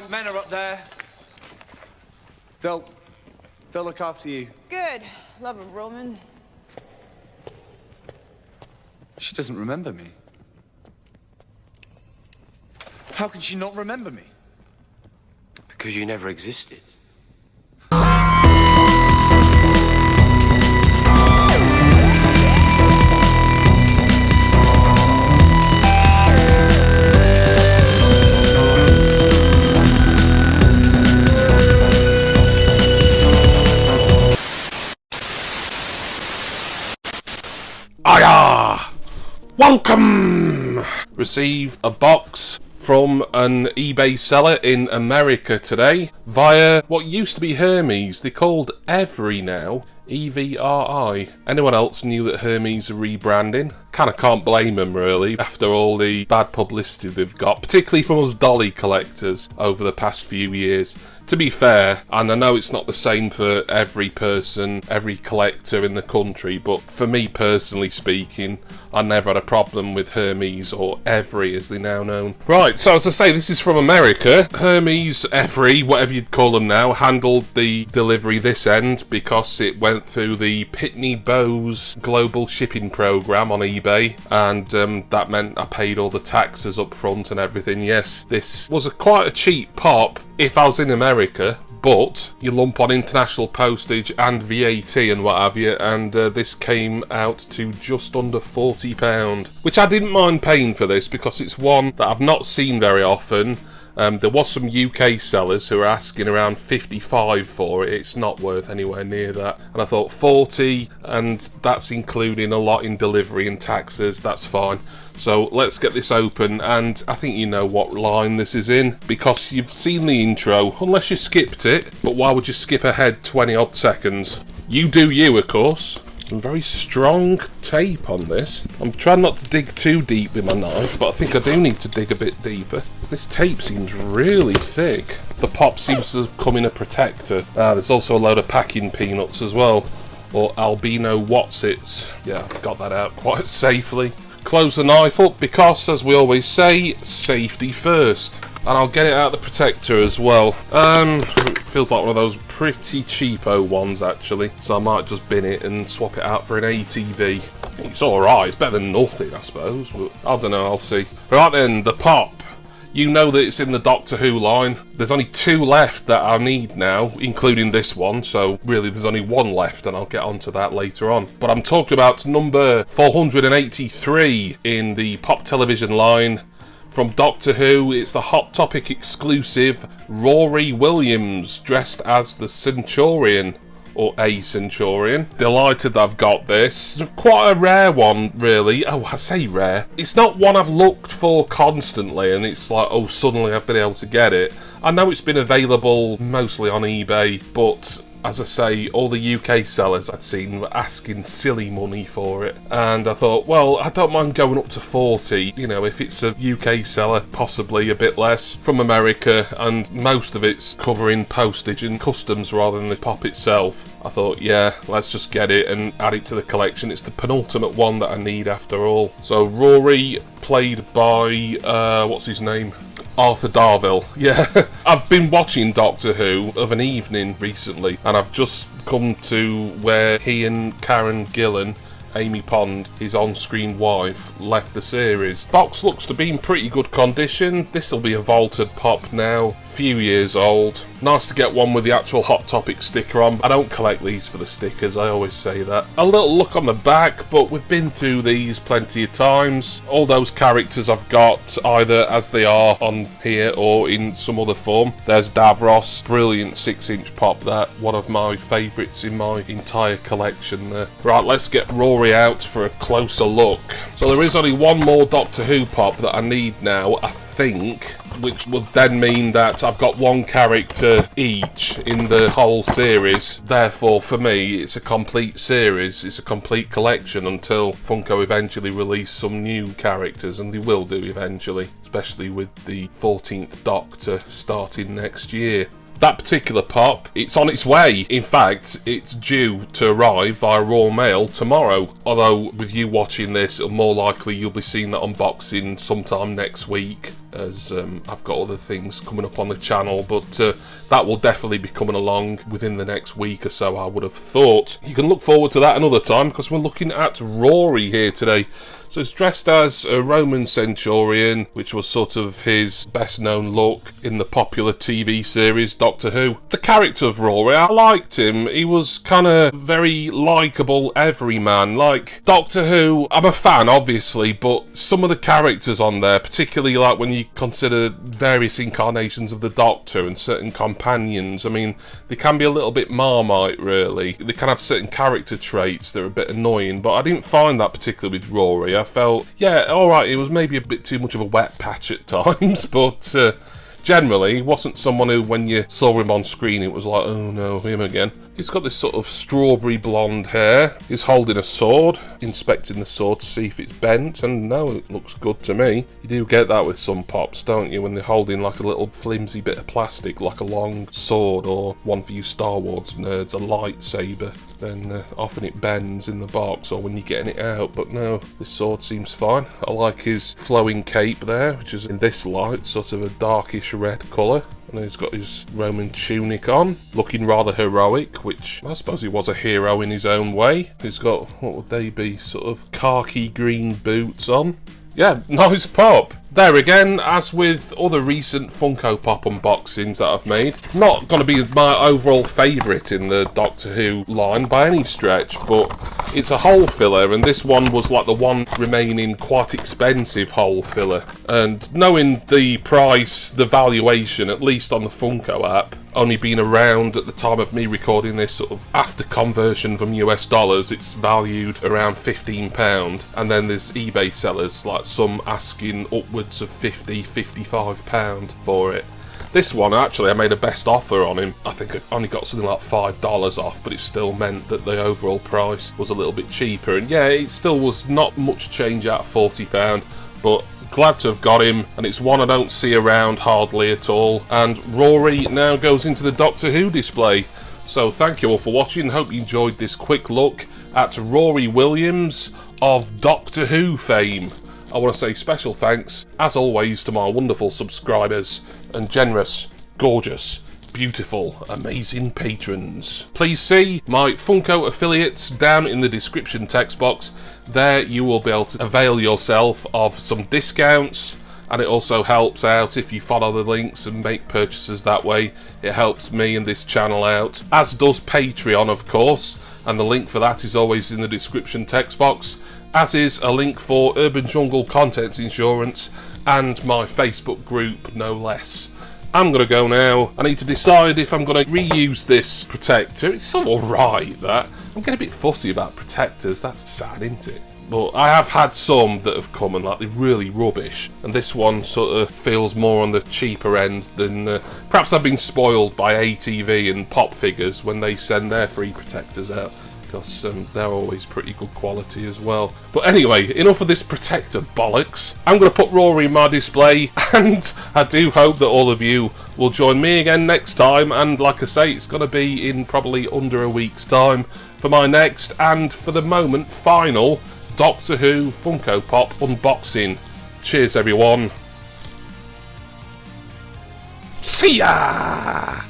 men are up there. They'll look after you. Good. Love a Roman. She doesn't remember me. How can she not remember me? Because you never existed. Hiya! Welcome! Received a box from an eBay seller in America today via what used to be Hermes. They're called Every now. EVRI. Anyone else knew that Hermes are rebranding? Kinda can't blame them really, after all the bad publicity they've got, particularly from us dolly collectors over the past few years. To be fair, and I know it's not the same for every person, every collector in the country, but for me personally speaking, I never had a problem with Hermes, or Every as they're now known. Right, so as I say, this is from America. Hermes, Every, whatever you'd call them now, handled the delivery this end because it went through the Pitney Bowes global shipping program on eBay, and that meant I paid all the taxes up front and everything. Yes, this was quite a cheap pop if I was in America, but you lump on international postage and VAT and what have you, and this came out to just under £40, which I didn't mind paying for this because it's one that I've not seen very often. There was some UK sellers who were asking around 55 for it. It's not worth anywhere near that. And I thought 40, and that's including a lot in delivery and taxes, that's fine. So let's get this open, and I think you know what line this is in, because you've seen the intro, unless you skipped it, but why would you skip ahead 20 odd seconds? You do you, of course. Some very strong tape on this. I'm trying not to dig too deep with my knife, but I think I do need to dig a bit deeper. This tape seems really thick. The pop seems to come in a protector. There's also a load of packing peanuts as well, or albino Watsits. Yeah, I've got that out quite safely. Close the knife up because, as we always say, safety first. And I'll get it out of the protector as well. It feels like one of those pretty cheapo ones actually, so I might just bin it and swap it out for an ATV. It's alright, it's better than nothing I suppose, but I don't know, I'll see. Right then, the pop. You know that it's in the Doctor Who line. There's only 2 left that I need now, including this one, so really there's only 1 left, and I'll get onto that later on. But I'm talking about number 483 in the pop television line. From Doctor Who, it's the Hot Topic exclusive Rory Williams dressed as the Centurion, or a Centurion. Delighted that I've got this. Quite a rare one, really. Oh, I say rare. It's not one I've looked for constantly, and it's like, oh, suddenly I've been able to get it. I know it's been available mostly on eBay, but as I say, all the UK sellers I'd seen were asking silly money for it. And I thought, well, I don't mind going up to 40. You know, if it's a UK seller, possibly a bit less. From America, and most of it's covering postage and customs rather than the pop itself. I thought, yeah, let's just get it and add it to the collection. It's the penultimate one that I need after all. So Rory, played by, what's his name? Arthur Darvill. Yeah, I've been watching Doctor Who of an evening recently, and I've just come to where he and Karen Gillan, Amy Pond, his on-screen wife, left the series. Box looks to be in pretty good condition. This will be a vaulted pop now, few years old. Nice to get one with the actual Hot Topic sticker on. I don't collect these for the stickers, I always say that. A little look on the back, but we've been through these plenty of times. All those characters I've got either as they are on here or in some other form. There's Davros, brilliant 6-inch pop, that one of my favourites in my entire collection there. Right, let's get Rory out for a closer look. So there is only one more Doctor Who pop that I need now, I think, which would then mean that I've got 1 character each in the whole series. Therefore, for me, it's a complete series, it's a complete collection until Funko eventually release some new characters, and they will do eventually, especially with the 14th Doctor starting next year. That particular pop, it's on its way. In fact, it's due to arrive via Raw Mail tomorrow. Although, with you watching this, more likely you'll be seeing that unboxing sometime next week. as I've got other things coming up on the channel, but that will definitely be coming along within the next week or so, I would have thought. You can look forward to that another time, because we're looking at Rory here today. So it's dressed as a Roman centurion, which was sort of his best known look in the popular TV series Doctor Who. The character of Rory, I liked him. He was kind of very likeable everyman. Like Doctor Who, I'm a fan obviously, but some of the characters on there, particularly like when you consider various incarnations of the Doctor and certain companions, I mean, they can be a little bit Marmite really. They can have certain character traits that are a bit annoying, but I didn't find that particularly with Rory. I felt, yeah, alright, it was maybe a bit too much of a wet patch at times, but generally, he wasn't someone who, when you saw him on screen, it was like, oh no, him again. He's got this sort of strawberry blonde hair. He's holding a sword, inspecting the sword to see if it's bent, and no, it looks good to me. You do get that with some pops, don't you, when they're holding like a little flimsy bit of plastic, like a long sword, or one for you Star Wars nerds, a lightsaber. Then often it bends in the box or when you're getting it out, but no, this sword seems fine. I like his flowing cape there, which is in this light sort of a darkish red colour, and he's got his Roman tunic on, looking rather heroic, which I suppose he was a hero in his own way. He's got, what would they be, sort of khaki green boots on. Yeah, nice pop. There again, as with other recent Funko Pop unboxings that I've made, not going to be my overall favourite in the Doctor Who line by any stretch, but it's a hole filler, and this one was like the one remaining quite expensive hole filler. And knowing the price, the valuation, at least on the Funko app, only been around at the time of me recording this, sort of after conversion from US dollars, it's valued around £15, and then there's eBay sellers, like some asking upwards of £50, £55 for it. This one, actually, I made a best offer on him. I think I only got something like $5 off, but it still meant that the overall price was a little bit cheaper. And yeah, it still was not much change out of £40, but glad to have got him, and it's one I don't see around hardly at all. And Rory now goes into the Doctor Who display. So thank you all for watching. Hope you enjoyed this quick look at Rory Williams of Doctor Who fame. I want to say special thanks, as always, to my wonderful subscribers and generous, gorgeous, beautiful, amazing patrons. Please see my Funko affiliates down in the description text box. There you will be able to avail yourself of some discounts, and it also helps out if you follow the links and make purchases that way. It helps me and this channel out, as does Patreon, of course, and the link for that is always in the description text box, as is a link for Urban Jungle Contents Insurance and my Facebook group, no less. I'm going to go now. I need to decide if I'm going to reuse this protector. It's alright, that. I'm getting a bit fussy about protectors. That's sad, isn't it? But I have had some that have come and like they're really rubbish, and this one sort of feels more on the cheaper end than perhaps I've been spoiled by ATV and Pop Figures when they send their free protectors out, because they're always pretty good quality as well. But anyway, enough of this protector bollocks. I'm going to put Rory in my display, and I do hope that all of you will join me again next time. And like I say, it's going to be in probably under a week's time for my next, and for the moment, final Doctor Who Funko Pop unboxing. Cheers, everyone. See ya!